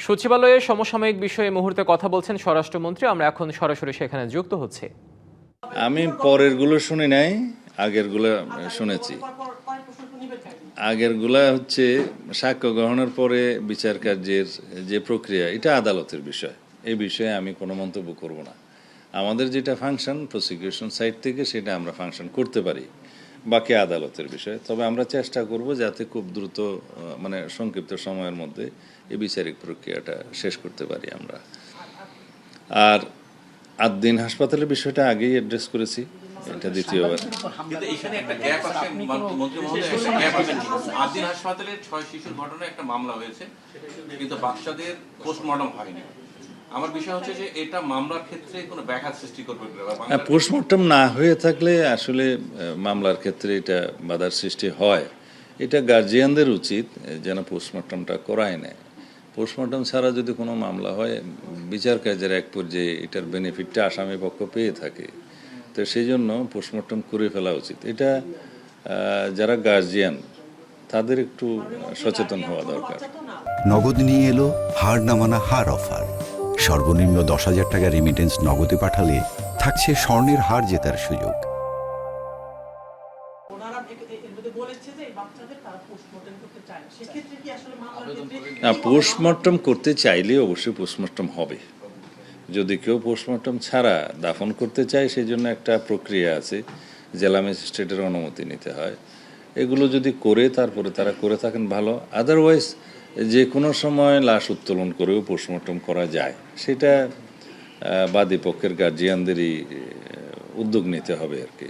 সচিবালয়ে সমসাময়িক বিষয়ে এই মুহূর্তে কথা বলছেন স্বরাষ্ট্রমন্ত্রী। আমরা এখন সরাসরি সেখানে যুক্ত হচ্ছি। আমি পরের গুলো শুনি নাই, আগের গুলো শুনেছি। আগের গুলা হচ্ছে সাক্ষ্য গ্রহণের পরে বিচার কার্যের যে প্রক্রিয়া, এটা আদালতের বিষয়। এই বিষয়ে আমি কোনো মন্তব্য করব না। আমাদের যেটা ফাংশন প্রসিকিউশন সাইড থেকে, সেটা আমরা ফাংশন করতে পারি, বাকি আদালতের বিষয়। তবে আমরা চেষ্টা করব যাতে খুব দ্রুত, মানে সংক্ষিপ্ত সময়ের মধ্যে এই বিচারিক প্রক্রিয়াটা শেষ করতে পারি আমরা। আর আদ্দিন হাসপাতালের বিষয়টা আগেই অ্যাড্রেস করেছি, এটা দ্বিতীয়বার। কিন্তু এখানে একটা গ্যাপ আছে মন্ত্রী মহোদয়, একটা গ্যাপ আছে। আদ্দিন হাসপাতালের 6 শিশুর ঘটনায় একটা মামলা হয়েছে, কিন্তু বাচ্চাদের পোস্টমর্টম হয়নি। আমার বিষয় হচ্ছে যে এটা মামলার ক্ষেত্রে কোনো ব্যাঘাত সৃষ্টি করবে না। পোস্টমর্টম না হয়ে থাকলে আসলে মামলার ক্ষেত্রে এটা বাধার সৃষ্টি হয়। এটা গার্জিয়ানদের উচিত যেন পোস্টমর্টমটা করায় নেয়। পোস্টমর্টম ছাড়া যদি কোনো মামলা হয়, বিচার কার্যের এক পর্যায়ে এটার বেনিফিটটা আসামি পক্ষ পেয়ে থাকে, তো সেই জন্য পোস্টমর্টম করে ফেলা উচিত। এটা যারা গার্জিয়ান তাদের একটু সচেতন হওয়া দরকার। নগদ নিয়ে এলো হার না মানা হার অফার। সর্বনিম্ন 10,000 টাকা রেমিটেন্স নগদে পাঠালে থাকছে স্বর্ণের হার জেতার সুযোগ। পোস্টমর্টম করতে চাইলে অবশ্যই পোস্টমর্টম হবে। যদি কেউ পোস্টমর্টম ছাড়া দাফন করতে চায়, সেই জন্য একটা প্রক্রিয়া আছে, জেলা ম্যাজিস্ট্রেটের অনুমতি নিতে হয়। এগুলো যদি করে তারপরে তারা করে থাকেন ভালো। আদারওয়াইজ যে কোনো সময় লাশ উত্তোলন করেও পোস্টমর্টম করা যায়, সেটা বাদী পক্ষের গার্জিয়ানদেরই উদ্যোগ নিতে হবে আর কি।